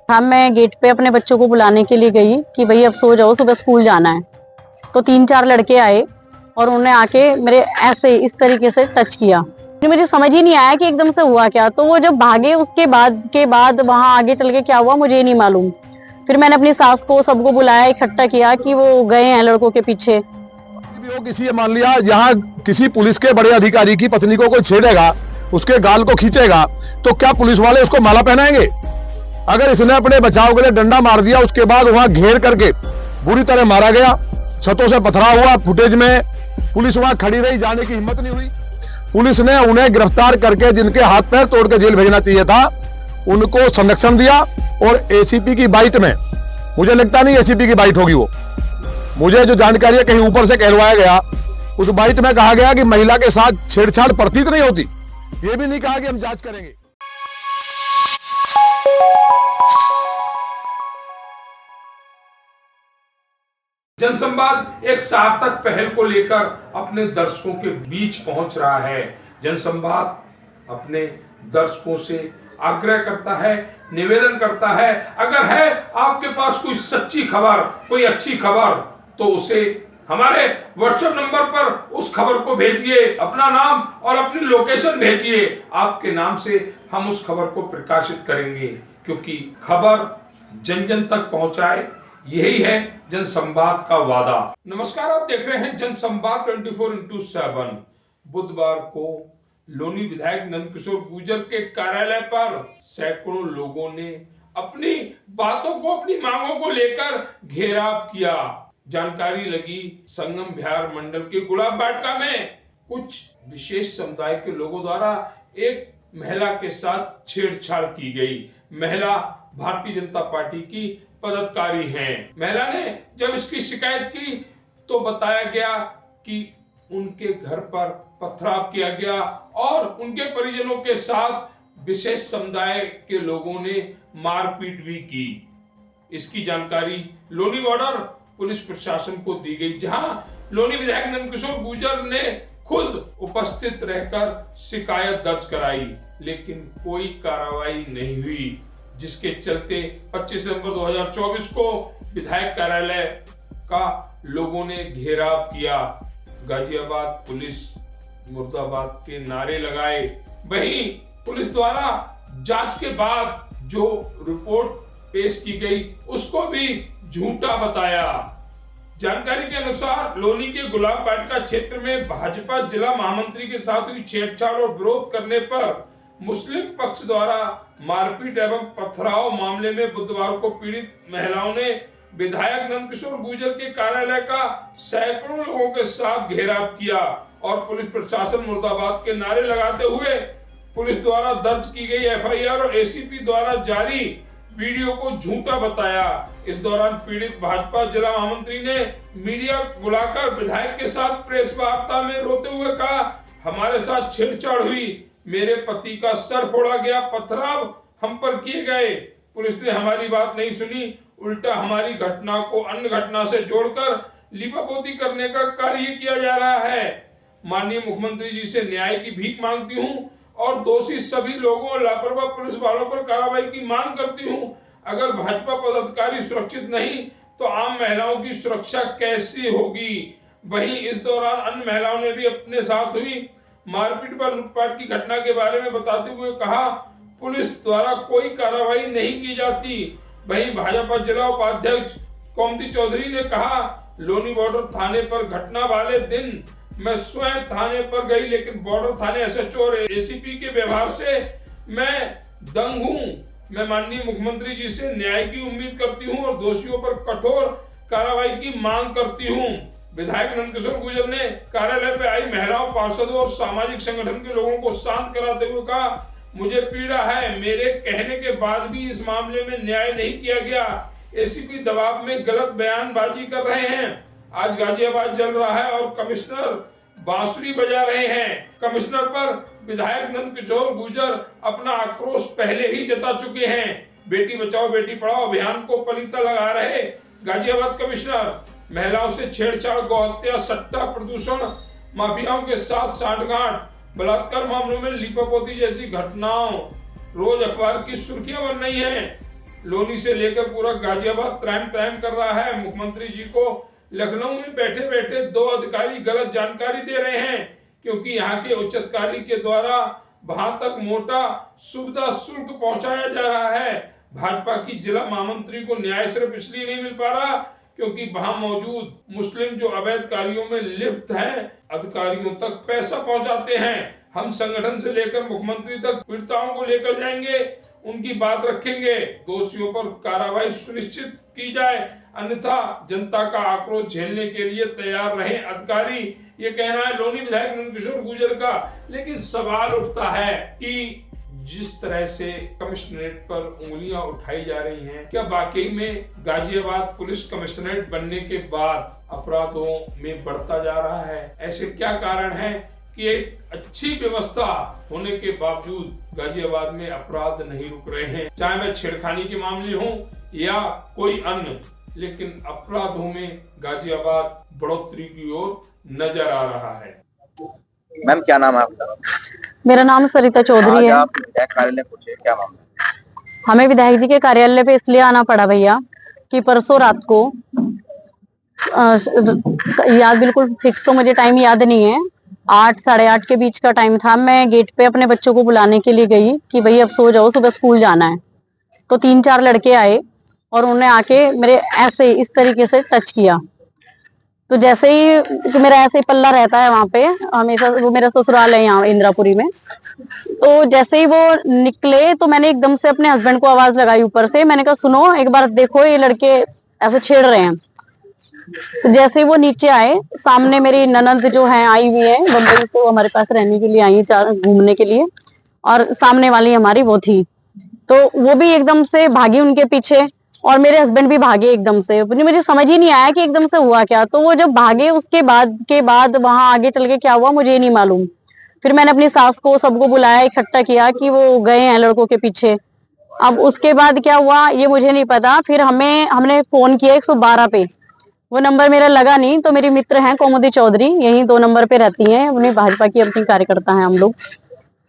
हम मैं गेट पे अपने बच्चों को बुलाने के लिए गई कि भाई अब सो जाओ, सुबह स्कूल जाना है। तो 3-4 लड़के आए और उन्होंने आके मेरे ऐसे इस तरीके से टच किया। मुझे समझ ही नहीं आया कि एकदम से हुआ क्या। तो वो जब भागे उसके बाद वहां आगे चल के क्या हुआ मुझे नहीं मालूम। फिर मैंने अपनी सास को सबको बुलाया, इकट्ठा किया कि वो गए हैं लड़कों के पीछे। किसी मान लिया यहाँ किसी पुलिस के बड़े अधिकारी की पत्नी को कोई छेड़ेगा, उसके गाल को खींचेगा, तो क्या पुलिस वाले उसको माला पहनाएंगे? अगर इसने अपने बचाव के लिए डंडा मार दिया, उसके बाद वहां घेर करके बुरी तरह मारा गया, छतों से पथराव हुआ, फुटेज में पुलिस वहां खड़ी रही, जाने की हिम्मत नहीं हुई। पुलिस ने उन्हें गिरफ्तार करके जिनके हाथ पैर तोड़ के जेल भेजना चाहिए था, उनको संरक्षण दिया। और एसीपी की बाइट में, मुझे लगता नहीं एसीपी की बाइट होगी वो, मुझे जो जानकारी है कहीं ऊपर से कहलवाया गया, उस बाइट में कहा गया कि महिला के साथ छेड़छाड़ प्रतीत नहीं होती। ये भी नहीं कहा कि हम जांच करेंगे। जनसंवाद एक सार्थक पहल को लेकर अपने दर्शकों के बीच पहुंच रहा है। जनसंवाद अपने दर्शकों से आग्रह करता है, निवेदन करता है, अगर है आपके पास कोई सच्ची खबर, कोई अच्छी खबर, तो उसे हमारे व्हाट्सएप नंबर पर उस खबर को भेजिए, अपना नाम और अपनी लोकेशन भेजिए। आपके नाम से हम उस खबर को प्रकाशित करेंगे, क्योंकि खबर जन जन तक पहुंचाए, यही है जनसंवाद का वादा। नमस्कार, आप देख रहे हैं जनसंवाद 24x7। बुधवार को लोनी विधायक नंदकिशोर गुर्जर के कार्यालय पर सैकड़ों लोगों ने अपनी बातों को, अपनी मांगों को लेकर घेराव किया। जानकारी लगी संगम बिहार मंडल के गुलाब बाटिका में कुछ विशेष समुदाय के लोगों द्वारा एक महिला के साथ छेड़छाड़ की गई। महिला भारतीय जनता पार्टी की पदाधिकारी हैं। महिला ने जब इसकी शिकायत की तो बताया गया कि उनके घर पर पथराव किया गया और उनके परिजनों के साथ विशेष समुदाय के लोगों ने मारपीट भी की। इसकी जानकारी लोनी बॉर्डर पुलिस प्रशासन को दी गई, जहां लोनी विधायक नंदकिशोर गुर्जर ने खुद उपस्थित रहकर शिकायत दर्ज कराई, लेकिन कोई कार्रवाई नहीं हुई, जिसके चलते 25 सितंबर 2024 को विधायक कार्यालय का लोगों ने घेराव किया। गाजियाबाद पुलिस मुर्दाबाद के नारे लगाए। वहीं पुलिस द्वारा जांच के बाद जो रिपोर्ट पेश की गई उसको भी झूठा बताया। जानकारी के अनुसार लोनी के गुलाब बाटिका क्षेत्र में भाजपा जिला महामंत्री के साथ हुई छेड़छाड़ और विरोध करने पर मुस्लिम पक्ष द्वारा मारपीट एवं पथराव मामले में बुधवार को पीड़ित महिलाओं ने विधायक नंदकिशोर गुर्जर के कार्यालय का सैकड़ों लोगों के साथ घेराव किया और पुलिस प्रशासन मुर्दाबाद के नारे लगाते हुए पुलिस द्वारा दर्ज की गई एफआईआर और एसीपी द्वारा जारी वीडियो को झूठा बताया। इस दौरान पीड़ित भाजपा जिला महामंत्री ने मीडिया बुलाकर विधायक के साथ प्रेस वार्ता में रोते हुए कहा, हमारे साथ छेड़छाड़ हुई, मेरे पति का सर फोड़ा गया, पथराव हम पर किए गए। पुलिस ने हमारी बात नहीं सुनी, उल्टा हमारी घटना को अन्य घटना से जोड़कर लीपापोती करने का कार्य किया जा रहा है। माननीय मुख्यमंत्री जी से न्याय की भीख मांगती हूँ और दोषी सभी लोगों और लापरवाह पुलिस वालों पर कार्रवाई की मांग करती हूँ। अगर भाजपा पदाधिकारी सुरक्षित नहीं तो आम महिलाओं की सुरक्षा कैसी होगी? वहीं इस दौरान अन्य महिलाओं ने भी अपने साथ हुई मारपीट व लूटपाट की घटना के बारे में बताते हुए कहा, पुलिस द्वारा कोई कार्रवाई नहीं की जाती। वहीं भाजपा जिला उपाध्यक्ष कोमती चौधरी ने कहा, लोनी बॉर्डर थाने पर घटना वाले दिन मैं स्वयं थाने पर गई, लेकिन बॉर्डर थाने एसएचओ और एसीपी के व्यवहार से मैं दंग हूं। मैं माननीय मुख्यमंत्री जी से न्याय की उम्मीद करती हूं और दोषियों पर कठोर कार्रवाई की मांग करती हूं। विधायक नंदकिशोर गुर्जर ने कार्यालय पे आई महिलाओं, पार्षदों और सामाजिक संगठन के लोगों को शांत कराते हुए कहा, मुझे पीड़ा है, मेरे कहने के बाद भी इस मामले में न्याय नहीं किया गया। एसीपी दबाव में गलत बयानबाजी कर रहे हैं। आज गाजियाबाद जल रहा है और कमिश्नर बांसुरी बजा रहे हैं। कमिश्नर पर विधायक नंदकिशोर गुर्जर अपना आक्रोश पहले ही जता चुके हैं। बेटी बचाओ बेटी पढ़ाओ अभियान को पलीता लगा रहे गाजियाबाद कमिश्नर महिलाओं से छेड़छाड़, गौहत्या, सट्टा, प्रदूषण माफियाओं के साथ सांठगांठ, बलात्कार मामलों में लीपापोती जैसी घटनाओं रोज अखबार की सुर्खियां बन रही हैं। लोनी से लेकर पूरा गाजियाबाद क्राइम कर रहा है। मुख्यमंत्री जी को लखनऊ में बैठे बैठे 2 अधिकारी गलत जानकारी दे रहे हैं, क्योंकि यहाँ के उच्च अधिकारी के द्वारा वहां तक मोटा सुविधा शुल्क पहुंचाया जा रहा है। भाजपा की जिला महामंत्री को न्याय सिर्फ इसलिए नहीं मिल पा रहा क्योंकि वहां मौजूद मुस्लिम जो अवैध कार्यों में लिप्त हैं अधिकारियों तक पैसा पहुंचाते हैं। हम संगठन से लेकर मुख्यमंत्री तक पीड़िताओं को लेकर जाएंगे, उनकी बात रखेंगे, दोषियों पर कार्रवाई सुनिश्चित की जाए, अन्यथा जनता का आक्रोश झेलने के लिए तैयार रहे अधिकारी। ये कहना है लोनी विधायक नंदकिशोर गुर्जर का। लेकिन सवाल उठता है कि जिस तरह से कमिश्नरेट पर उंगलियां उठाई जा रही हैं, क्या वाकई में गाजियाबाद पुलिस कमिश्नरेट बनने के बाद अपराधों में बढ़ता जा रहा है? ऐसे क्या कारण है कि एक अच्छी व्यवस्था होने के बावजूद गाजियाबाद में अपराध नहीं रुक रहे हैं, चाहे वह छेड़खानी के मामले हों या कोई अन्य, लेकिन अपराधों में गाजियाबाद बढ़ोतरी की ओर नजर आ रहा है। मैम क्या नाम है आपका? मेरा नाम सरिता चौधरी है। आप विधायक कार्यालय पहुंचे, क्या मामला? हमें विधायक जी के कार्यालय पे इसलिए आना पड़ा भैया कि परसों रात को याद बिल्कुल फिक्स तो मुझे टाइम याद नहीं है, 8 साढ़े 8 के बीच का टाइम था। मैं गेट पे अपने बच्चों को बुलाने के लिए गई कि भाई अब सो जाओ, सुबह स्कूल जाना है। तो 3-4 लड़के आए और उन्होंने आके मेरे ऐसे इस तरीके से टच किया। तो जैसे ही कि मेरा ऐसे ही पल्ला रहता है वहां पे हमेशा, वो मेरा ससुराल है यहाँ इंदिरापुरी में। तो जैसे ही वो निकले तो मैंने एकदम से अपने हस्बैंड को आवाज लगाई ऊपर से, मैंने कहा सुनो एक बार देखो, ये लड़के ऐसे छेड़ रहे हैं। तो जैसे ही वो नीचे आए, सामने मेरी ननद जो है आई हुई है बम्बई से, वो हमारे पास रहने के लिए आई घूमने के लिए, और सामने वाली हमारी वो थी। तो वो भी एकदम से भागी उनके पीछे और मेरे हस्बैंड भी भागे एकदम से। मुझे समझ ही नहीं आया कि एकदम से हुआ क्या। तो वो जब भागे उसके बाद वहां आगे चल के क्या हुआ मुझे नहीं मालूम। फिर मैंने अपनी सास को सबको बुलाया, इकट्ठा किया कि वो गए हैं लड़कों के पीछे। अब उसके बाद क्या हुआ ये मुझे नहीं पता। फिर हमने फोन किया 112 पे, वो नंबर मेरा लगा नहीं। तो मेरी मित्र हैं कौमुदी चौधरी, यही 2 नंबर पे रहती हैं, उन्हें भाजपा की अपनी कार्यकर्ता हैं हम लोग।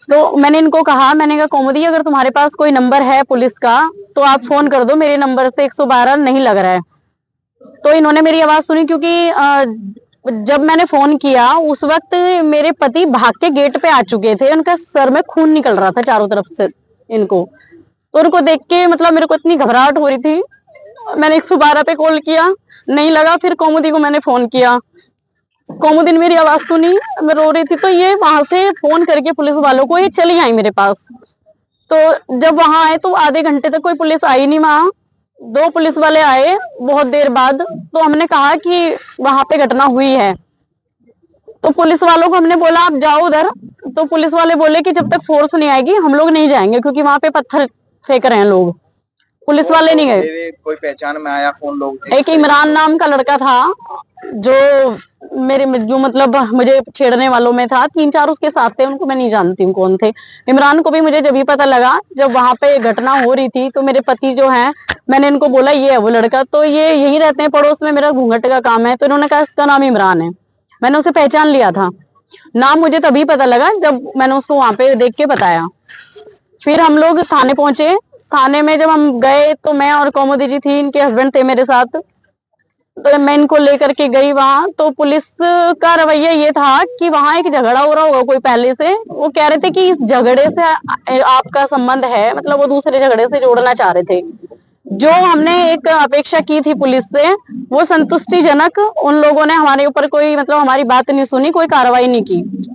तो मैंने इनको कहा, मैंने कहा कौमुदी अगर तुम्हारे पास कोई नंबर है पुलिस का तो आप फोन कर दो, मेरे नंबर से 112 नहीं लग रहा है। तो इन्होंने मेरी आवाज सुनी, क्योंकि जब मैंने फोन किया उस वक्त मेरे पति भाग के गेट पे आ चुके थे, उनका सर में खून निकल रहा था चारों तरफ से इनको। तो उनको देख के मतलब मेरे को इतनी घबराहट हो रही थी, मैंने 112 पे कॉल किया, नहीं लगा। फिर कौमुदी को मैंने फोन किया, कौमुदी ने मेरी आवाज सुनी, मैं रो रही थी। तो ये वहां से फोन करके पुलिस वालों को ये चली आई मेरे पास। तो जब वहां आए तो आधे घंटे तक कोई पुलिस आई नहीं वहां। 2 पुलिस वाले आए बहुत देर बाद। तो हमने कहा कि वहां पे घटना हुई है। तो पुलिस वालों को हमने बोला आप जाओ उधर। तो पुलिस वाले बोले कि जब तक फोर्स नहीं आएगी हम लोग नहीं जाएंगे, क्योंकि वहां पे पत्थर फेंक रहे हैं लोग। पुलिस वाले नहीं गए। कोई पहचान में आया? कौन लोग? एक इमरान नाम का लड़का था जो मतलब मुझे छेड़ने वालों में था। 3-4 उसके साथ थे, उनको मैं नहीं जानती हूँ कौन थे। इमरान को भी मुझे जब ही पता लगा जब वहां पे घटना हो रही थी। तो मेरे पति जो हैं, मैंने इनको बोला ये है वो लड़का। तो ये यही रहते हैं पड़ोस में, मेरा घूंघट का काम है। तो इन्होंने कहा इसका नाम इमरान है। मैंने उसे पहचान लिया था, नाम मुझे तभी पता लगा जब मैंने उसको वहां पे देख के बताया। फिर हम लोग थाने पहुंचे। थाने में जब हम गए तो मैं और कौमुदी जी थी, इनके हस्बैंड थे मेरे साथ। तो मैं इनको लेकर के गई वहां। तो पुलिस का रवैया ये था कि वहां एक झगड़ा हो रहा होगा कोई पहले से। वो कह रहे थे कि इस झगड़े से आपका संबंध है, मतलब वो दूसरे झगड़े से जोड़ना चाह रहे थे। जो हमने एक अपेक्षा की थी पुलिस से, वो संतुष्टिजनक उन लोगों ने हमारे ऊपर कोई मतलब हमारी बात नहीं सुनी, कोई कार्रवाई नहीं की।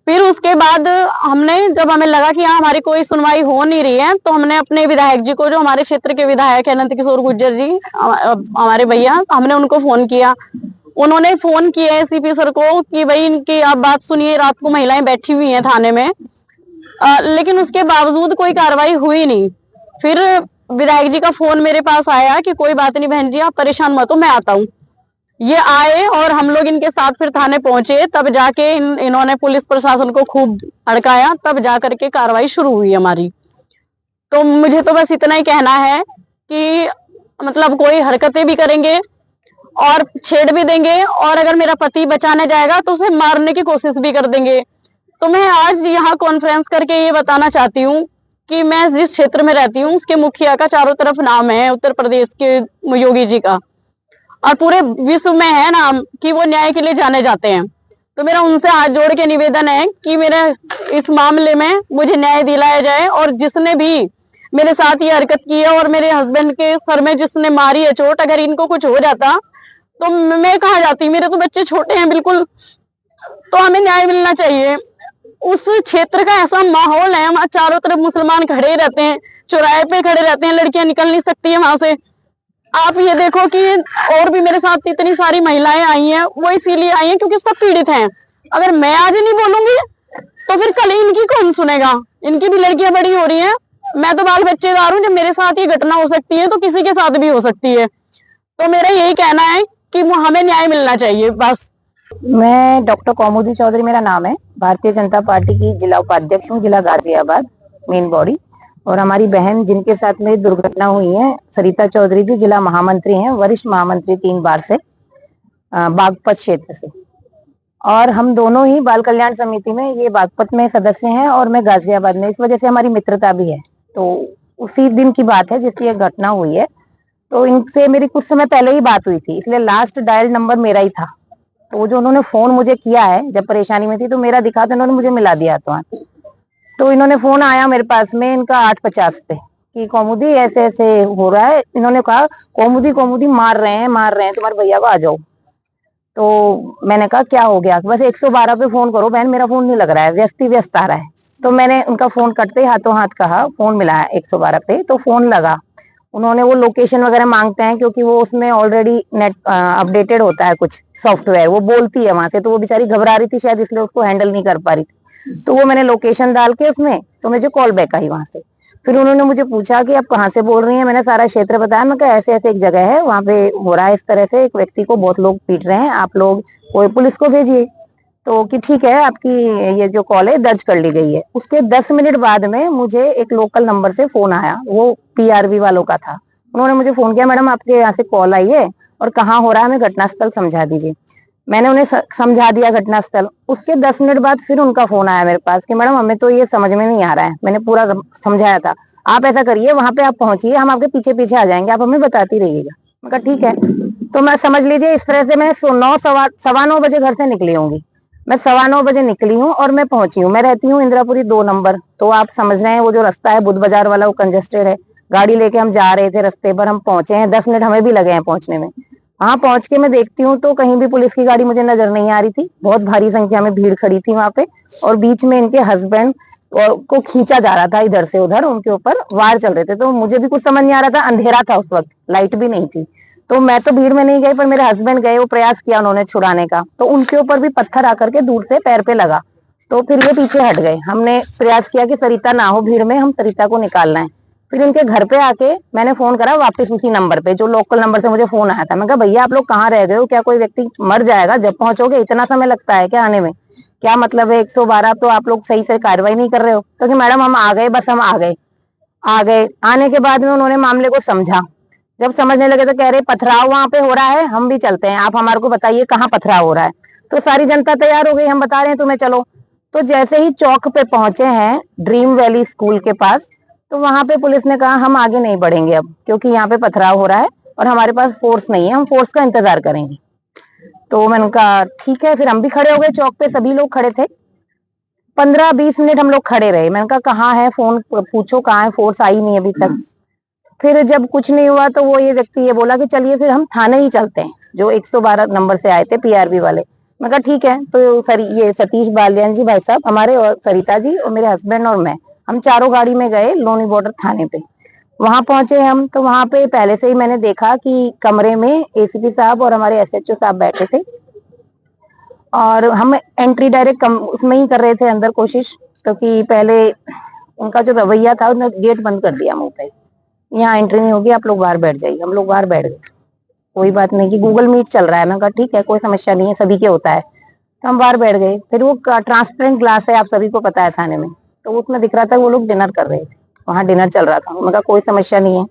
फिर उसके बाद जब हमें लगा कि यहाँ हमारी कोई सुनवाई हो नहीं रही है, तो हमने अपने विधायक जी को, जो हमारे क्षेत्र के विधायक है नंदकिशोर गुर्जर जी हमारे भैया, हमने उनको फोन किया। उन्होंने फोन किया एसीपी सर को कि भाई इनकी आप बात सुनिए, रात को महिलाएं बैठी हुई हैं थाने में। लेकिन उसके बावजूद कोई कार्रवाई हुई नहीं। फिर विधायक जी का फोन मेरे पास आया कि कोई बात नहीं बहन जी आप परेशान मत हो, मैं आता हूँ। ये आए और हम लोग इनके साथ फिर थाने पहुंचे। तब जाके इन्होंने पुलिस प्रशासन को खूब हड़काया, तब जाकर के कार्रवाई शुरू हुई हमारी। तो मुझे तो बस इतना ही कहना है कि मतलब कोई हरकतें भी करेंगे और छेड़ भी देंगे, और अगर मेरा पति बचाने जाएगा तो उसे मारने की कोशिश भी कर देंगे। तो मैं आज यहाँ कॉन्फ्रेंस करके ये बताना चाहती हूँ कि मैं जिस क्षेत्र में रहती हूँ उसके मुखिया का चारों तरफ नाम है, उत्तर प्रदेश के योगी जी का, और पूरे विश्व में है नाम कि वो न्याय के लिए जाने जाते हैं। तो मेरा उनसे हाथ जोड़ के निवेदन है कि मेरे इस मामले में मुझे न्याय दिलाया जाए, और जिसने भी मेरे साथ ये हरकत की है और मेरे हस्बैंड के सर में जिसने मारी है चोट, अगर इनको कुछ हो जाता तो मैं कहाँ जाती, मेरे तो बच्चे छोटे हैं बिल्कुल। तो हमें न्याय मिलना चाहिए। उस क्षेत्र का ऐसा माहौल है, वहां चारों तरफ मुसलमान खड़े रहते हैं, चौराहे पे खड़े रहते हैं, लड़कियां निकल नहीं सकती है वहां से। आप ये देखो कि और भी मेरे साथ इतनी सारी महिलाएं आई हैं, वो इसीलिए आई हैं क्योंकि सब पीड़ित हैं। अगर मैं आज नहीं बोलूंगी तो फिर कल इनकी कौन सुनेगा? इनकी भी लड़कियां बड़ी हो रही हैं, मैं तो बाल बच्चेदार हूँ। जब मेरे साथ ये घटना हो सकती है तो किसी के साथ भी हो सकती है। तो मेरा यही कहना है कि हमें न्याय मिलना चाहिए बस। मैं डॉक्टर कौमुदी चौधरी मेरा नाम है, भारतीय जनता पार्टी की जिला उपाध्यक्ष हूँ, जिला गाजियाबाद मेन बॉडी। और हमारी बहन जिनके साथ में दुर्घटना हुई है, सरिता चौधरी जी, जिला महामंत्री हैं, वरिष्ठ महामंत्री 3 बार से, बागपत क्षेत्र से। और हम दोनों ही बाल कल्याण समिति में, ये बागपत में सदस्य हैं और मैं गाजियाबाद में, इस वजह से हमारी मित्रता भी है। तो उसी दिन की बात है जिसकी एक घटना हुई है। तो इनसे मेरी कुछ समय पहले ही बात हुई थी, इसलिए लास्ट डायल नंबर मेरा ही था। तो जो उन्होंने फोन मुझे किया है जब परेशानी में थी, तो मेरा दिखा, तो इन्होंने मुझे मिला दिया। तो इन्होंने फोन आया मेरे पास में इनका 8:50 पे कि कौमुदी ऐसे ऐसे हो रहा है। इन्होंने कहा कौमुदी मार रहे हैं तुम्हारे भैया को, आ जाओ। तो मैंने कहा क्या हो गया? बस 112 पे फोन करो बहन, मेरा फोन नहीं लग रहा है, व्यस्त आ रहा है। तो मैंने उनका फोन कटते हाथों हाथ कहा, फोन मिला है 112 पे, तो फोन लगा। उन्होंने वो लोकेशन वगैरह मांगते हैं क्योंकि वो उसमें ऑलरेडी नेट अपडेटेड होता है कुछ सॉफ्टवेयर, वो बोलती है वहां से। तो वो बेचारी घबरा रही थी शायद, इसलिए उसको हैंडल नहीं कर पा रही थी। तो वो मैंने लोकेशन डाल के उसमें, तो मुझे कॉल बैक आई वहां से। फिर उन्होंने मुझे पूछा कि आप कहाँ से बोल रही हैं। मैंने सारा क्षेत्र बताया। मैं कहा ऐसे ऐसे एक जगह है, वहां पे हो रहा है इस तरह से, एक व्यक्ति को बहुत लोग पीट रहे हैं, आप लोग कोई पुलिस को भेजिए। तो कि ठीक है, आपकी ये जो कॉल है दर्ज कर ली गई है। उसके 10 मिनट बाद में मुझे एक लोकल नंबर से फोन आया, वो PRV वालों का था। उन्होंने मुझे फोन किया, मैडम आपके यहाँ से कॉल आई है और कहाँ हो रहा है, हमें घटनास्थल समझा दीजिए। मैंने उन्हें समझा दिया घटनास्थल। उसके 10 मिनट बाद फिर उनका फोन आया मेरे पास कि मैडम हमें तो ये समझ में नहीं आ रहा है। मैंने पूरा समझाया था, आप ऐसा करिए, वहां पे आप पहुंचिए, हम आपके पीछे पीछे आ जाएंगे, आप हमें बताती रहिएगा। मैं कहा ठीक है। तो मैं समझ लीजिए इस तरह से मैं 9 बजे घर से निकली होंगी। मैं 9:15 बजे निकली हूँ और मैं पहुंची हूँ। मैं रहती हूँ इंदिरापुरी 2 नंबर। तो आप समझ रहे हैं वो जो रास्ता है बुद्ध बाजार वाला, वो कंजेस्टेड है। गाड़ी लेके हम जा रहे थे, रास्ते पर हम पहुंचे हैं, 10 मिनट हमें भी लगे हैं पहुंचने में। वहां पहुंच के मैं देखती हूँ तो कहीं भी पुलिस की गाड़ी मुझे नजर नहीं आ रही थी। बहुत भारी संख्या में भीड़ खड़ी थी वहां पे, और बीच में इनके हस्बैंड को खींचा जा रहा था इधर से उधर, उनके ऊपर वार चल रहे थे। तो मुझे भी कुछ समझ नहीं आ रहा था, अंधेरा था उस वक्त, लाइट भी नहीं थी। तो मैं तो भीड़ में नहीं गई, पर मेरे हस्बैंड गए, वो प्रयास किया उन्होंने छुड़ाने का। तो उनके ऊपर भी पत्थर आकर के दूर से पैर पे लगा। तो फिर ये पीछे हट गए। हमने प्रयास किया कि सरिता ना हो भीड़ में, हम सरिता को निकालना है। फिर उनके घर पे आके मैंने फोन करा वापस उसी नंबर पे, जो लोकल नंबर से मुझे फोन आया था। मैं कहा भैया आप लोग कहाँ रह गए हो? क्या कोई व्यक्ति मर जाएगा? जब पहुंचोगे इतना समय लगता है क्या आने में? क्या मतलब है 112? तो आप लोग सही से कार्रवाई नहीं कर रहे हो। तो कि मैडम हम आ गए, बस हम आ गए। आने के बाद में उन्होंने मामले को समझा। जब समझने लगे तो कह रहे पथराव वहां पे हो रहा है, हम भी चलते हैं, आप हमारे को बताइए कहाँ पथराव हो रहा है। तो सारी जनता तैयार हो गई, हम बता रहे हैं तुम्हें, चलो। तो जैसे ही चौक पे पहुंचे हैं ड्रीम वैली स्कूल के पास, तो वहां पे पुलिस ने कहा हम आगे नहीं बढ़ेंगे अब, क्योंकि यहाँ पे पथराव हो रहा है और हमारे पास फोर्स नहीं है, हम फोर्स का इंतजार करेंगे। तो मैंने कहा ठीक है। फिर हम भी खड़े हो गए, चौक पे सभी लोग खड़े थे। 15-20 मिनट हम लोग खड़े रहे। मैंने कहा कहाँ है फोन, पूछो कहाँ है, फोर्स आई नहीं अभी तक। फिर जब कुछ नहीं हुआ तो वो ये व्यक्ति ये बोला कि चलिए फिर हम थाने ही चलते हैं, जो 112 नंबर से आए थे PRV वाले। मैं कहा ठीक है। तो सर ये सतीश बालियान जी भाई साहब हमारे, और सरिता जी और मेरे हस्बैंड और मैं, हम चारों गाड़ी में गए लोनी बॉर्डर थाने पे। वहां पहुंचे हम, तो वहां पे पहले से ही मैंने देखा कि कमरे में ACP साहब और हमारे SHO साहब बैठे थे, और हम एंट्री डायरेक्ट उसमें ही कर रहे थे अंदर कोशिश, क्योंकि पहले उनका जो रवैया था उन्होंने गेट बंद कर दिया मुंह पे, यहाँ एंट्री नहीं होगी, आप लोग बाहर बैठ जाइए। हम लोग बाहर बैठ गए। कोई बात नहीं कि गूगल मीट चल रहा है। मैं कहा ठीक है, कोई समस्या नहीं है, सभी के होता है। तो हम बाहर बैठ गए। फिर वो ट्रांसपेरेंट ग्लास है, आप सभी को पता है थाने में, तो उसमें दिख रहा था वो लोग डिनर कर रहे थे, वहाँ डिनर चल रहा था। मैं कहा कोई समस्या नहीं है।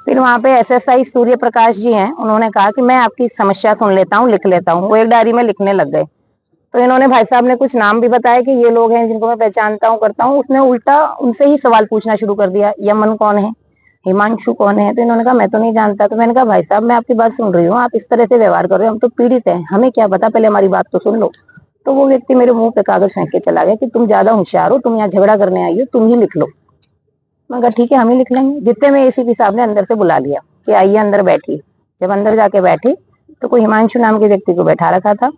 फिर वहाँ पे SSI सूर्य प्रकाश जी हैं, उन्होंने कहा कि मैं आपकी समस्या सुन लेता हूँ, लिख लेता हूँ। वो एक डायरी में लिखने लग गए। तो इन्होंने भाई साहब ने कुछ नाम भी बताया कि ये लोग हैं जिनको मैं पहचानता हूँ करता हूँ। उसने उल्टा उनसे ही सवाल पूछना शुरू कर दिया, यमन कौन है, हिमांशु कौन है। तो इन्होंने कहा मैं तो नहीं जानता। तो मैंने कहा भाई साहब मैं आपकी बात सुन रही हूँ, आप इस तरह से व्यवहार कर रहे हो, हम तो पीड़ित हैं, हमें क्या पता, पहले हमारी बात तो सुन लो। तो वो व्यक्ति मेरे मुंह पे कागज फेंक के चला गया कि तुम ज्यादा होशियार हो, तुम यहाँ झगड़ा करने आई हो, तुम ही लिख लो। मैं कहा ठीक है हम ही लिख लेंगे। जितने में एसीपी साहब ने अंदर से बुला लिया कि आइए अंदर बैठिए। जब अंदर जाके बैठी तो कोई हिमांशु नाम के व्यक्ति को बैठा रखा था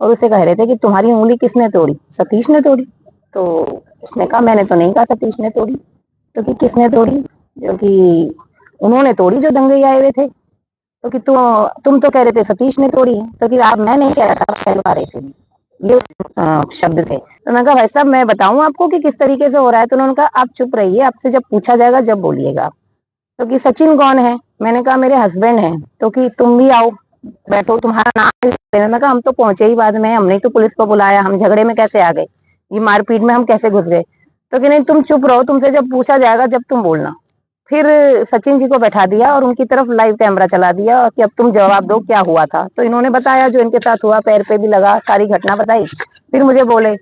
और उसे कह रहे थे कि तुम्हारी उंगली किसने तोड़ी? सतीश ने तोड़ी। तो उसने कहा मैंने तो नहीं कहा सतीश ने तोड़ी। तो कि किसने तोड़ी? जो कि उन्होंने तोड़ी जो दंगे आए हुए थे। तो कि तुम तो कह रहे थे सतीश ने तोड़ी है। तो कि आप, मैं नहीं कह रहा था, कहलवा रहे थे, ये शब्द थे। तो मैं कहा भाई साहब मैं बताऊं आपको कि किस तरीके से हो रहा है? तो उन्होंने कहा आप चुप रहिए, आपसे जब पूछा जाएगा जब बोलिएगा। तो कि सचिन कौन है? मैंने कहा मेरे हस्बैंड हैं। तो कि तुम भी आओ, बैठो, तुम्हारा नाम है? मैं कहा हम तो पहुंचे ही बाद में, हमने तो पुलिस को बुलाया, हम झगड़े में कैसे आ गए, ये मारपीट में हम कैसे घुस गए? तो कि नहीं तुम चुप रहो, तुमसे जब पूछा जाएगा जब तुम बोलना। फिर सचिन जी को बैठा दिया और उनकी तरफ लाइव कैमरा चला दिया कि अब तुम जवाब दो क्या हुआ था। तो इन्होंने बताया जो इनके साथ हुआ, पैर पे भी लगा, सारी घटना बताई। फिर मुझे बोले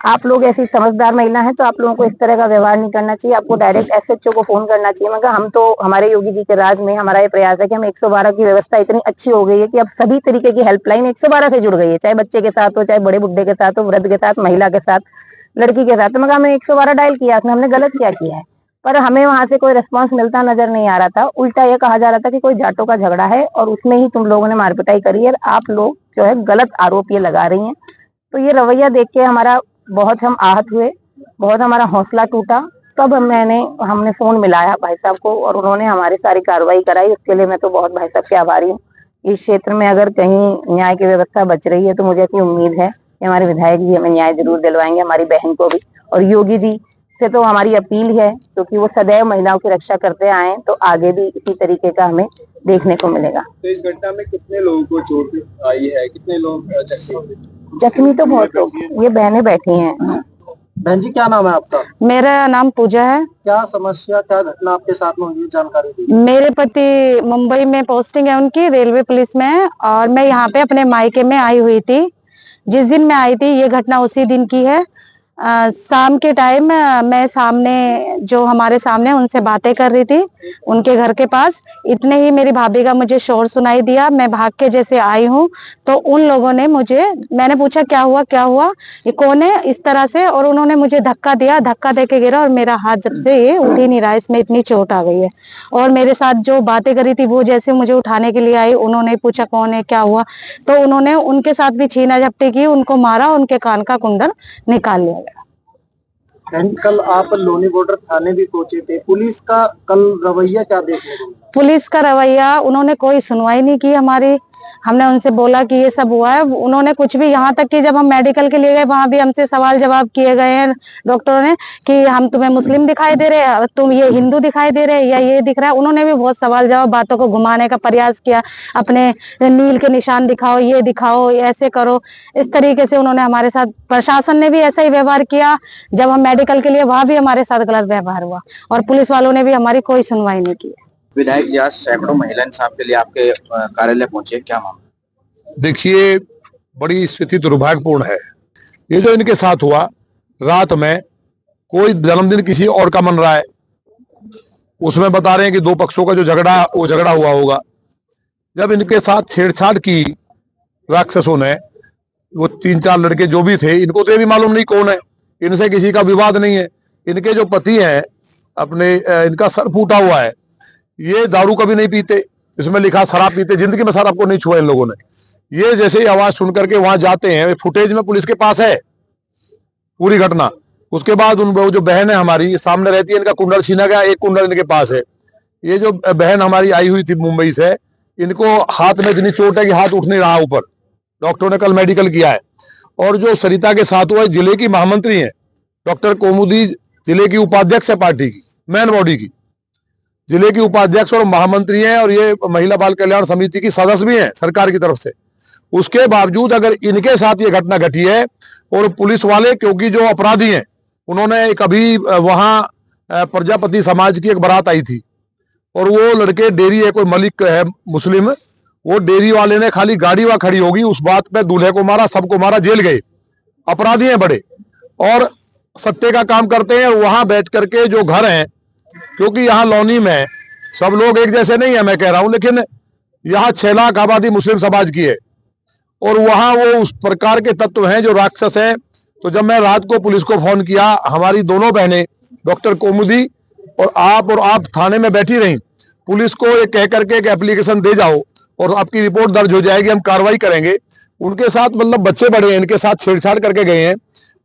आप लोग ऐसी समझदार महिला हैं तो आप लोगों को इस तरह का व्यवहार नहीं करना चाहिए, आपको डायरेक्ट एसएचओ को फोन करना चाहिए। मैं कहा हम तो, हमारे योगी जी के राज में हमारा ये प्रयास है कि हम 112 की व्यवस्था इतनी अच्छी हो गई है कि अब सभी तरीके की हेल्पलाइन 112 से जुड़ गई है, चाहे बच्चे के साथ हो, चाहे बड़े बुड्ढे के साथ हो, वृद्ध के साथ, महिला के साथ, लड़की के साथ। तो मैं कहा हमने 112 डायल किया, हमने गलत क्या किया है? पर हमें वहां से कोई रिस्पांस मिलता नजर नहीं आ रहा था। उल्टा ये कहा जा रहा था कि कोई जाटों का झगड़ा है और उसमें ही तुम लोगों ने मारपिटाई करी है, आप लोग जो है गलत आरोप ये लगा रही हैं। तो ये रवैया देख के हमारा बहुत हम आहत हुए, बहुत हमारा हौसला टूटा। तब हमने फोन मिलाया भाई साहब को और उन्होंने हमारी सारी कार्रवाई कराई। उसके लिए मैं तो बहुत भाई साहब के आभारी हूँ। इस क्षेत्र में अगर कहीं न्याय की व्यवस्था बच रही है तो मुझे अपनी उम्मीद है कि हमारे विधायक जी हमें न्याय जरूर दिलवाएंगे, हमारी बहन को भी। और योगी जी से तो हमारी अपील है क्योंकि वो सदैव महिलाओं की रक्षा करते आए, तो आगे भी इसी तरीके का हमें देखने को मिलेगा। तो इस घटना में कितने लोगों को चोट आई है, कितने लोग जख्मी? तो बहुत लोग, ये बहनें बैठी हैं। बहन जी क्या नाम है आपका? मेरा नाम पूजा है। क्या समस्या, क्या घटना आपके साथ में हुई, जानकारी दीजिए। मेरे पति मुंबई में पोस्टिंग है उनकी, रेलवे पुलिस में है, और मैं यहाँ पे अपने मायके में आई हुई थी। जिस दिन मैं आई थी ये घटना उसी दिन की है। शाम के टाइम मैं सामने, जो हमारे सामने, उनसे बातें कर रही थी उनके घर के पास। इतने ही मेरी भाभी का मुझे शोर सुनाई दिया, मैं भाग के जैसे आई हूँ तो उन लोगों ने मैंने पूछा क्या हुआ क्या हुआ, ये कौन है, इस तरह से, और उन्होंने मुझे धक्का दिया, धक्का दे के गिरा और मेरा हाथ जब से ये उठ ही नहीं रहा, इसमें इतनी चोट आ गई है। और मेरे साथ जो बातें करी थी वो जैसे मुझे उठाने के लिए आई, उन्होंने पूछा कौन है क्या हुआ, तो उन्होंने उनके साथ भी छीना झपटी की, उनको मारा, उनके कान का कुंडल निकाल लिया। कल आप लोनी बॉर्डर थाने भी पहुंचे थे, पुलिस का कल रवैया क्या देखने को मिला? पुलिस का रवैया, उन्होंने कोई सुनवाई नहीं की हमारी। हमने उनसे बोला कि ये सब हुआ है, उन्होंने कुछ भी, यहाँ तक कि जब हम मेडिकल के लिए गए वहां भी हमसे सवाल जवाब किए गए हैं डॉक्टरों ने कि हम तुम्हें मुस्लिम दिखाई दे रहे हैं, तुम ये हिंदू दिखाई दे रहे हैं या ये दिख रहा है। उन्होंने भी बहुत सवाल जवाब, बातों को घुमाने का प्रयास किया, अपने नील के निशान दिखाओ, ये दिखाओ, ऐसे करो, इस तरीके से उन्होंने हमारे साथ, प्रशासन ने भी ऐसा ही व्यवहार किया। जब हम मेडिकल के लिए वहां भी हमारे साथ गलत व्यवहार हुआ और पुलिस वालों ने भी हमारी कोई सुनवाई नहीं की। विधायक जी आज सैकड़ों महिला इंसाफ के लिए आपके कार्यालय पहुंचे, क्या मामला? देखिए बड़ी स्थिति दुर्भाग्यपूर्ण है। ये जो इनके साथ हुआ, रात में कोई जन्मदिन किसी और का मन रहा है, उसमें बता रहे हैं कि दो पक्षों का जो झगड़ा, वो झगड़ा हुआ होगा। जब इनके साथ छेड़छाड़ की राक्षसों ने, वो 3-4 लड़के जो भी थे, इनको तो ये भी मालूम नहीं कौन है, इनसे किसी का विवाद नहीं है। इनके जो पति हैं अपने, इनका सर फूटा हुआ है, ये दारू कभी नहीं पीते, इसमें लिखा शराब पीते, जिंदगी में शराब को नहीं छुआ इन लोगों ने। ये जैसे ही आवाज सुन करके वहां जाते हैं, फुटेज में पुलिस के पास है पूरी घटना। उसके बाद उन जो बहन है हमारी सामने रहती है, इनका कुंडल छीना गया, एक कुंडल इनके पास है। ये जो बहन हमारी आई हुई थी मुंबई से, इनको हाथ में इतनी चोट है कि हाथ उठ नहीं रहा ऊपर, डॉक्टरों ने कल मेडिकल किया है। और जो सरिता के साथ हुआ, जिले की महामंत्री है, डॉक्टर कौमुदी जिले की उपाध्यक्ष है पार्टी की, मेन बॉडी की जिले की उपाध्यक्ष और महामंत्री हैं, और ये महिला बाल कल्याण समिति की सदस्य भी हैं सरकार की तरफ से। उसके बावजूद अगर इनके साथ ये घटना घटी है, और पुलिस वाले, क्योंकि जो अपराधी हैं उन्होंने कभी वहां प्रजापति समाज की एक बारात आई थी, और वो लड़के, डेरी है कोई मलिक है मुस्लिम, वो डेयरी वाले ने खाली गाड़ी वहां खड़ी होगी उस बात पे दूल्हे को मारा, सबको मारा, जेल गए। अपराधी हैं बड़े और सट्टे का काम करते हैं। वहां बैठ करके जो घर हैं, क्योंकि यहाँ लौनी में सब लोग एक जैसे नहीं है मैं कह रहा हूं, लेकिन यहाँ 6 लाख आबादी मुस्लिम समाज की है और वहां वो उस प्रकार के तत्व हैं जो राक्षस हैं। तो जब मैं रात को पुलिस को फोन किया, हमारी दोनों बहनें डॉक्टर कोमुदी और आप थाने में बैठी रहीं। पुलिस को ये कह करके एक एप्लीकेशन दे जाओ और आपकी रिपोर्ट दर्ज हो जाएगी, हम कार्रवाई करेंगे। उनके साथ मतलब बच्चे बड़े हैं, इनके साथ छेड़छाड़ करके गए हैं,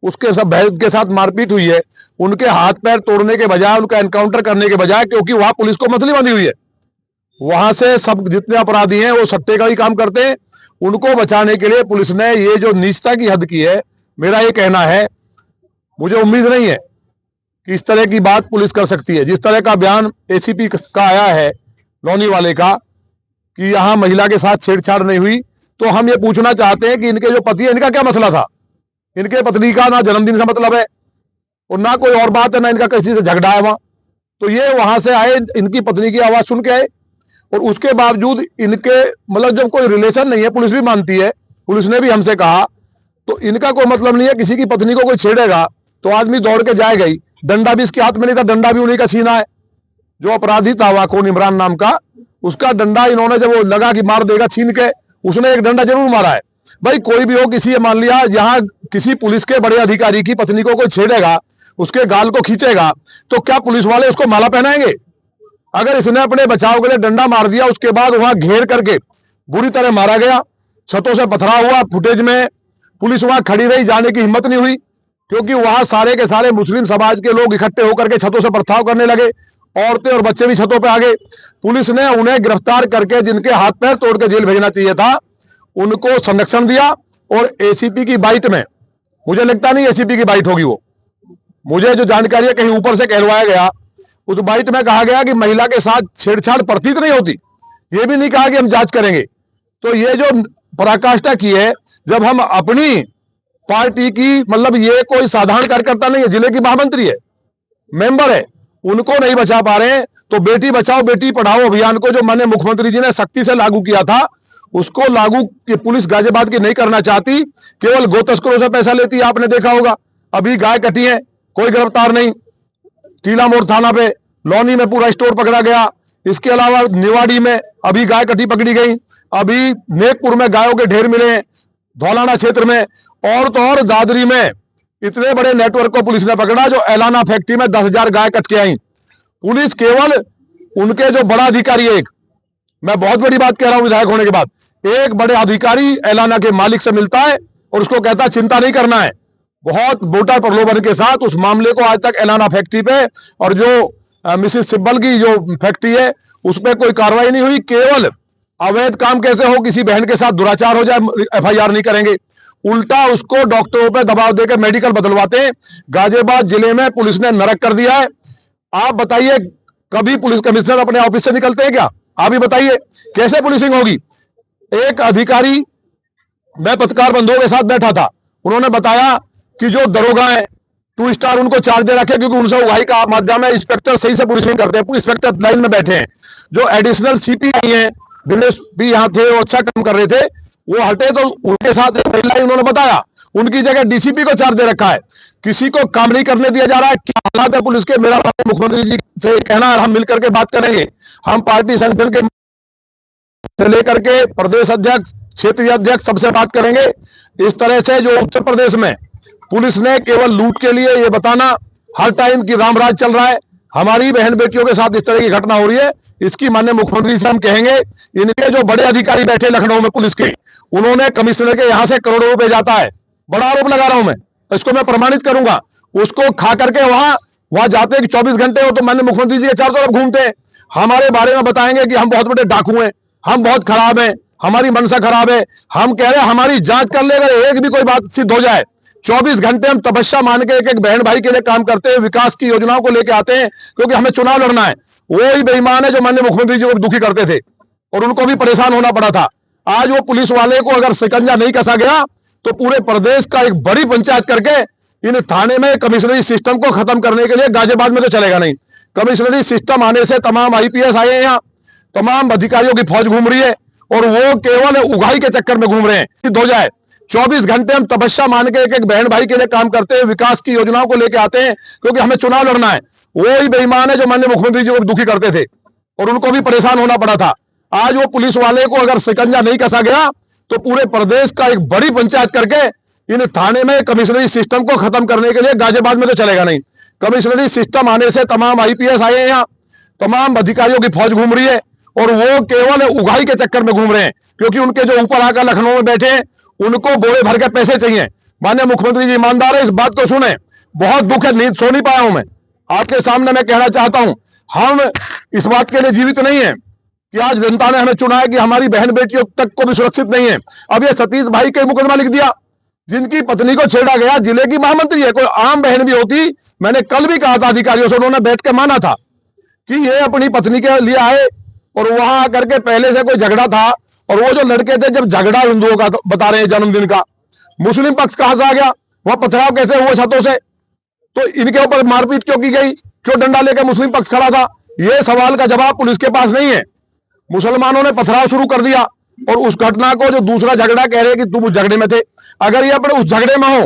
उसके सब बहन के साथ मारपीट हुई है। उनके हाथ पैर तोड़ने के बजाय, उनका एनकाउंटर करने के बजाय, क्योंकि वहां पुलिस को मछली बंधी हुई है, वहां से सब जितने अपराधी हैं वो सट्टे का ही काम करते हैं। उनको बचाने के लिए पुलिस ने ये जो नीचता की हद की है, मेरा ये कहना है, मुझे उम्मीद नहीं है कि इस तरह की बात पुलिस कर सकती है। जिस तरह का बयान एसीपी का आया है लौनी वाले का कि यहां महिला के साथ छेड़छाड़ नहीं हुई, तो हम ये पूछना चाहते हैं कि इनके जो पति है, इनका क्या मसला था? इनके पत्नी का ना जन्मदिन से मतलब है और ना कोई और बात है, ना इनका किसी से झगड़ा है वहां। तो ये वहां से आए, इनकी पत्नी की आवाज सुन के आए और उसके बावजूद इनके मतलब जब कोई रिलेशन नहीं है, पुलिस भी मानती है, पुलिस ने भी हमसे कहा, तो इनका कोई मतलब नहीं है। किसी की पत्नी को कोई छेड़ेगा तो आदमी दौड़ के जाएगा ही। डंडा भी इसके हाथ में नहीं था, डंडा भी उन्हीं का छीना है। जो अपराधी था वाकोन इमरान नाम का, उसका डंडा इन्होंने जब वो लगा कि मार देगा छीन के, उसने एक डंडा जरूर मारा है। भाई कोई भी हो, किसी मान लिया यहाँ किसी पुलिस के बड़े अधिकारी की पत्नी को कोई छेड़ेगा, उसके गाल को खींचेगा, तो क्या पुलिस वाले उसको माला पहनाएंगे? अगर इसने अपने बचाव के लिए डंडा मार दिया, उसके बाद वहां घेर करके बुरी तरह मारा गया, छतों से पथराव हुआ, फुटेज में पुलिस वहां खड़ी रही, जाने की हिम्मत नहीं हुई, क्योंकि वहां सारे के सारे मुस्लिम समाज के लोग इकट्ठे होकर के छतों से पथराव करने लगे। औरतें और बच्चे भी छतों पे आ गए। पुलिस ने उन्हें गिरफ्तार करके, जिनके हाथ पैर तोड़ के जेल भेजना चाहिए था, उनको संरक्षण दिया। और एसीपी की बाइट में, मुझे लगता नहीं एसीपी की बाइट होगी वो, मुझे जो जानकारी है कहीं ऊपर से कहलवाया गया, उस बाइट में कहा गया कि महिला के साथ छेड़छाड़ प्रतीत नहीं होती। ये भी नहीं कहा कि हम जांच करेंगे। तो ये जो पराकाष्ठा की है, जब हम अपनी पार्टी की, मतलब ये कोई साधारण कार्यकर्ता नहीं है, जिले की महामंत्री है, मेंबर है, उनको नहीं बचा पा रहे हैं, तो बेटी बचाओ बेटी पढ़ाओ अभियान को जो माननीय मुख्यमंत्री जी ने सख्ती से लागू किया था, उसको लागू की पुलिस गाजियाबाद की नहीं करना चाहती, केवल गो तस्करों से पैसा लेती है। आपने देखा होगा, अभी गाय कटी है, कोई गिरफ्तार नहीं। टीला मोड़ थाना पे लौनी में पूरा स्टोर पकड़ा गया। इसके अलावा निवाड़ी में अभी गाय कटी पकड़ी गई, अभी नेकपुर में गायों के ढेर मिले, धौलाना क्षेत्र में, और तो और दादरी में इतने बड़े नेटवर्क को पुलिस ने पकड़ा जो एलाना फैक्ट्री में 10,000 गाय कट के आई। पुलिस केवल उनके जो बड़ा अधिकारी है, एक मैं बहुत बड़ी बात कह रहा हूं विधायक होने के बाद, एक बड़े अधिकारी एलाना के मालिक से मिलता है और उसको कहता है चिंता नहीं करना है। बहुत मोटा प्रलोभन के साथ उस मामले को आज तक एलाना फैक्ट्री पे और जो मिसिस सिब्बल की जो फैक्ट्री है उस पर कोई कार्रवाई नहीं हुई। केवल अवैध काम कैसे हो, किसी बहन के साथ दुराचार हो जाए, एफआईआर नहीं करेंगे, उल्टा उसको डॉक्टरों पे दबाव देकर मेडिकल बदलवाते हैं। गाजियाबाद जिले में पुलिस ने नरक कर दिया है। आप बताइए, कभी पुलिस कमिश्नर अपने ऑफिस से निकलते हैं क्या? आप ही बताइए, कैसे पुलिसिंग होगी? एक अधिकारी, मैं पत्रकार बंधुओं के साथ बैठा था, उन्होंने बताया कि जो दरोगा है 2 स्टार उनको चार्ज दे रखे क्योंकि उनसे उगाही का माध्यम है, इंस्पेक्टर सही से पुलिसिंग करते हैं, इंस्पेक्टर लाइन में बैठे हैं। जो एडिशनल सीपी आई है, दिनेश भी यहाँ थे, वो अच्छा काम कर रहे थे, वो हटे तो उनके साथ एक महिला उन्होंने बताया, उनकी जगह डीसीपी को चार्ज दे रखा है। किसी को काम नहीं करने दिया जा रहा है। क्या हालात है पुलिस के? मेरा मुख्यमंत्री जी से कहना है, हम मिलकर के बात करेंगे। हम पार्टी संगठन के से लेकर के प्रदेश अध्यक्ष, क्षेत्रीय अध्यक्ष, सबसे बात करेंगे। इस तरह से जो उत्तर प्रदेश में पुलिस ने केवल लूट के लिए ये बताना हर टाइम की रामराज चल रहा है, हमारी बहन बेटियों के साथ इस तरह की घटना हो रही है, इसकी माननीय मुख्यमंत्री से हम कहेंगे, इनके जो बड़े अधिकारी बैठे लखनऊ में पुलिस के, उन्होंने कमिश्नर के यहां से करोड़ों रुपए जाता है, बड़ा आरोप लगा रहा हूं मैं, इसको मैं प्रमाणित करूंगा। उसको खा करके वहां जाते हैं कि 24 घंटे हो तो माननीय मुख्यमंत्री जी के चारों तरफ घूमते हैं, हमारे बारे में बताएंगे कि हम बहुत बड़े डाकू हैं, हम बहुत खराब हैं, हमारी मनसा खराब है। हम कह रहे हैं हमारी जांच कर ले, अगर एक भी कोई बात सिद्ध हो जाए, 24 घंटे हम तपस्या मान के एक बहन भाई के लिए काम करते हैं, विकास की योजनाओं को लेके आते हैं, क्योंकि हमें चुनाव लड़ना है। वो ही बेईमान है जो माननीय मुख्यमंत्री जी को दुखी करते थे और उनको भी परेशान होना पड़ा था। आज वो पुलिस वाले को अगर शिकंजा नहीं कसा गया तो पूरे प्रदेश का एक बड़ी पंचायत करके इन थाने में कमिश्नरी सिस्टम को खत्म करने के लिए, गाजियाबाद में तो चलेगा नहीं, कमिश्नरी सिस्टम आने से तमाम आईपीएस आए हैं, यहाँ तमाम अधिकारियों की फौज घूम रही है, और वो केवल उगाही के चक्कर में घूम रहे हैं। सिद्ध हो जाए 24 घंटे हम तपस्या मान के एक एक बहन भाई के लिए काम करते हैं, विकास की योजनाओं को लेके आते हैं, क्योंकि हमें चुनाव लड़ना है। वो ही बेईमान है जो माननीय मुख्यमंत्री जी को दुखी करते थे और उनको भी परेशान होना पड़ा था। आज वो पुलिस वाले को अगर शिकंजा नहीं कसा गया तो पूरे प्रदेश का एक बड़ी पंचायत करके इन थाने में कमिश्नरी सिस्टम को खत्म करने के लिए गाजियाबाद में तो चलेगा नहीं। कमिश्नरी सिस्टम आने से तमाम IPS आए हैं, यहाँ तमाम अधिकारियों की फौज घूम रही है और वो केवल उगाही के चक्कर में घूम रहे हैं, क्योंकि उनके जो ऊपर आकर लखनऊ में बैठे हैं उनको बोरे भर के पैसे चाहिए। माननीय मुख्यमंत्री जी ईमानदार है, इस बात को सुने। बहुत दुख है, नींद सो नहीं पाया हूं मैं। आपके सामने मैं कहना चाहता हूं, हम इस बात के लिए जीवित नहीं है कि आज जनता ने हमें चुना है कि हमारी बहन बेटियों तक को भी सुरक्षित नहीं है। अब ये सतीश भाई के मुकदमा लिख दिया, जिनकी पत्नी को छेड़ा गया, जिले की महामंत्री है, कोई आम बहन भी होती। मैंने कल भी कहा था अधिकारियों से, उन्होंने बैठ के माना था कि ये अपनी पत्नी के लिए आए और वहां आकर के पहले से कोई झगड़ा था। और वो जो लड़के थे, जब झगड़ा हिंदुओं का बता रहे हैं जन्मदिन का, मुस्लिम पक्ष कहां से आ गया, वह पथराव कैसे हुआ छतों से, तो इनके ऊपर मारपीट क्यों की गई, क्यों डंडा लेकर मुस्लिम पक्ष खड़ा था, ये सवाल का जवाब पुलिस के पास नहीं है। मुसलमानों ने पथराव शुरू कर दिया और उस घटना को जो दूसरा झगड़ा कह रहे कि तुम उस झगड़े में थे, अगर ये अपने उस झगड़े में हो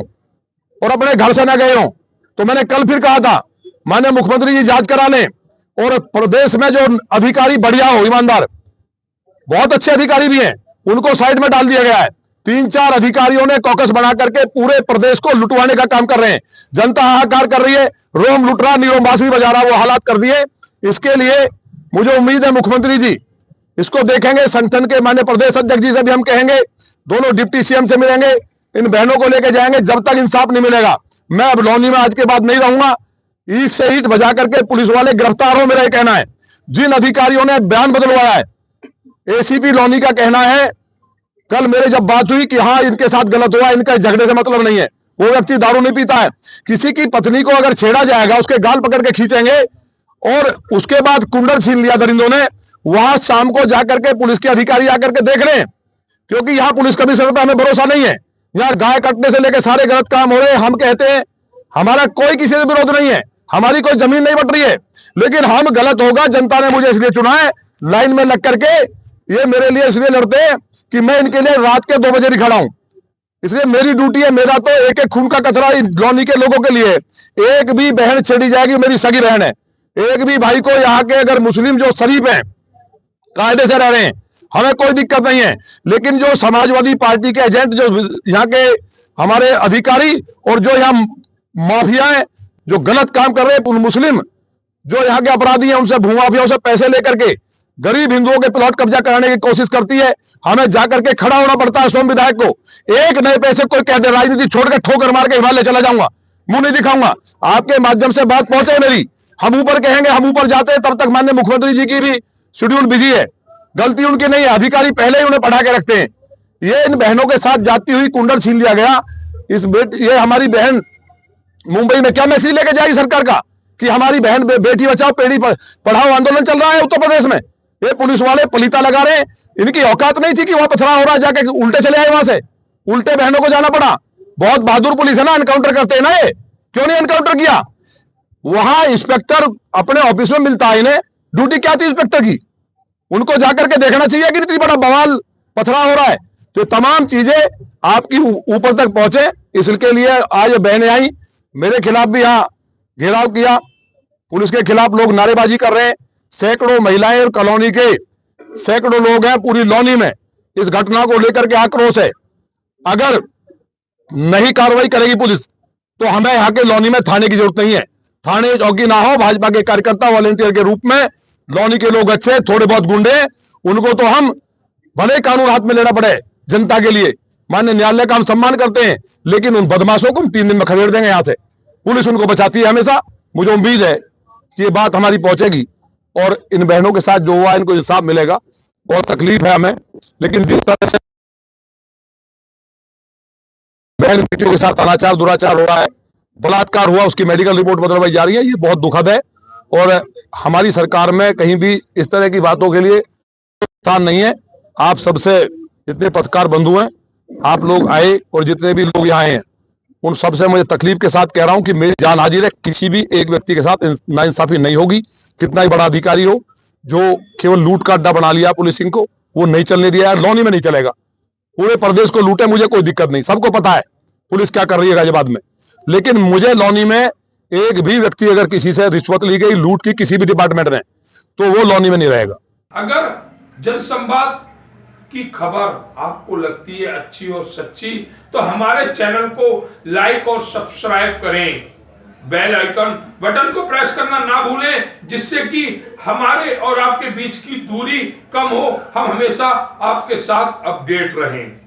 और अपने घर से न गए हो तो मैंने कल फिर कहा था माननीय मुख्यमंत्री जी जांच करा लें और प्रदेश में जो अधिकारी बढ़िया हो, ईमानदार, बहुत अच्छे अधिकारी भी हैं, उनको साइड में डाल दिया गया है। 3-4 अधिकारियों ने कॉकस बना करके पूरे प्रदेश को लुटवाने का काम कर रहे हैं। जनता हाहाकार कर रही है, रोम लुट रहा, नीरों बांसुरी बजा रहा, वो हालात कर दिए। इसके लिए मुझे उम्मीद है मुख्यमंत्री जी इसको देखेंगे। संगठन के माननीय प्रदेश अध्यक्ष जी से भी हम कहेंगे, दोनों डिप्टी CM से मिलेंगे, इन बहनों को लेकर जाएंगे। जब तक इंसाफ नहीं मिलेगा मैं अब लौनी में आज के बाद नहीं रहूंगा। ईंट से ईंट बजा करके पुलिस वाले गिरफ्तार हो, मेरा ये कहना है। जिन अधिकारियों ने बयान बदलवाया है, ACP लौनी का कहना है, कल मेरे जब बात हुई कि हाँ इनके साथ गलत हुआ, इनका झगड़े से मतलब नहीं है, वो व्यक्ति दारू नहीं पीता है। किसी की पत्नी को अगर छेड़ा जाएगा उसके गाल पकड़ के खींचेंगे और उसके बाद कुंडल छीन लिया दरिंदों ने। वहां शाम को जाकर के पुलिस के अधिकारी आकर के देख रहे हैं, क्योंकि यहाँ पुलिस कमिश्नर पर हमें भरोसा नहीं है। यहाँ गाय कटने से लेकर सारे गलत काम हो रहे हैं। हम कहते हैं हमारा कोई किसी से विरोध नहीं है, हमारी कोई जमीन नहीं बट रही है, लेकिन हम गलत होगा, जनता ने मुझे इसलिए चुना है लाइन में लग करके। ये मेरे लिए इसलिए लड़ते हैं कि मैं इनके लिए रात के 2 बजे भी खड़ा हूं, इसलिए मेरी ड्यूटी है। मेरा तो एक एक खून का कचरा लौनी के लोगों के लिए। एक भी बहन छेड़ी जाएगी, मेरी सगी बहन है। एक भी भाई को यहाँ के अगर मुस्लिम जो शरीफ हैं, कायदे से रह रहे हैं, हमें कोई दिक्कत नहीं है। लेकिन जो समाजवादी पार्टी के एजेंट, जो यहाँ के हमारे अधिकारी और जो यहाँ माफिया है, जो गलत काम कर रहे हैं, मुस्लिम जो यहाँ के अपराधी हैं, उनसे भूमाफियाओं से पैसे लेकर के गरीब हिंदुओं के प्लॉट कब्जा कराने की कोशिश करती है। हमें जाकर के खड़ा होना पड़ता है। सोम विधायक को एक नए पैसे कोई कह दे राजनीति छोड़ के ठोकर मार के हिमालय चला जाऊंगा, मुंह नहीं दिखाऊंगा। आपके माध्यम से बात पहुंचे मेरी, हम ऊपर कहेंगे, हम ऊपर जाते हैं, तब तक माननीय मुख्यमंत्री जी की भी शेड्यूल बिजी है। गलती उनकी नहीं है, अधिकारी पहले ही उन्हें पढ़ा के रखते हैं। ये इन बहनों के साथ जाती हुई कुंडल छीन लिया गया। ये हमारी बहन मुंबई में क्या मैसेज लेके जाएगी सरकार का कि हमारी बहन बेटी बचाओ बेटी पढ़ाओ आंदोलन चल रहा है उत्तर प्रदेश में। ये पुलिस वाले पलीता लगा रहे हैं। इनकी औकात नहीं थी कि वहां पथराव हो रहा है, जाके उल्टे चले आए, वहां से उल्टे बहनों को जाना पड़ा। बहुत बहादुर पुलिस है ना, एनकाउंटर करते हैं ना। ये क्यों नहीं एनकाउंटर किया? वहां इंस्पेक्टर अपने ऑफिस में मिलता है इन्हें, ड्यूटी क्या थी इंस्पेक्टर की? उनको जाकर के देखना चाहिए कि इतनी बड़ा बवाल पथराव हो रहा है। तो तमाम चीजें आपकी ऊपर तक पहुंचे, इसके लिए आज बहनें आई। मेरे खिलाफ भी यहाँ घेराव किया, पुलिस के खिलाफ लोग नारेबाजी कर रहे हैं। सैकड़ों महिलाएं और कॉलोनी के सैकड़ों लोग हैं पूरी लौनी में, इस घटना को लेकर के आक्रोश है। अगर नहीं कार्रवाई करेगी पुलिस तो हमें यहाँ के लौनी में थाने की जरूरत नहीं है। थाने चौकी ना हो, भाजपा के कार्यकर्ता वॉलेंटियर के रूप में लौनी के लोग अच्छे, थोड़े बहुत गुंडे, उनको तो हम भले कानून हाथ में लेना पड़े जनता के लिए। माननीय न्यायालय का हम सम्मान करते हैं, लेकिन उन बदमाशों को हम 3 दिन में खदेड़ देंगे यहाँ से। पुलिस उनको बचाती है हमेशा। मुझे उम्मीद है कि ये बात हमारी पहुंचेगी और इन बहनों के साथ जो हुआ इनको इंसाफ मिलेगा। बहुत तकलीफ है हमें, लेकिन जिस तरह से बहन बेटियों के साथ अनाचार दुराचार हो रहा है, बलात्कार हुआ, उसकी मेडिकल रिपोर्ट बदलवाई जा रही है, ये बहुत दुखद है। और हमारी सरकार में कहीं भी इस तरह की बातों के लिए स्थान नहीं है। आप सबसे जितने पत्रकार बंधु हैं, आप लोग आए और जितने भी लोग यहाँ आए हैं, उन सबसे मुझे तकलीफ के साथ कह रहा हूं कि मेरी जान हाजिर है, किसी भी एक व्यक्ति के साथ नाइंसाफी नहीं होगी, कितना ही बड़ा अधिकारी हो, जो केवल लूट का अड्डा बना लिया पुलिसिंग को। वो नहीं चलने दिया है। लौनी में नहीं चलेगा, पूरे प्रदेश को लूटे, मुझे कोई दिक्कत नहीं, सबको पता है पुलिस क्या कर रही है गाजियाबाद में। लेकिन मुझे लौनी में एक भी व्यक्ति अगर किसी से रिश्वत ली गई, लूट की किसी भी डिपार्टमेंट ने, तो वो लौनी में नहीं रहेगा। अगर जनसंवाद की खबर आपको लगती है अच्छी और सच्ची, तो हमारे चैनल को लाइक और सब्सक्राइब करें, बेल आइकन बटन को प्रेस करना ना भूलें, जिससे कि हमारे और आपके बीच की दूरी कम हो, हम हमेशा आपके साथ अपडेट रहें।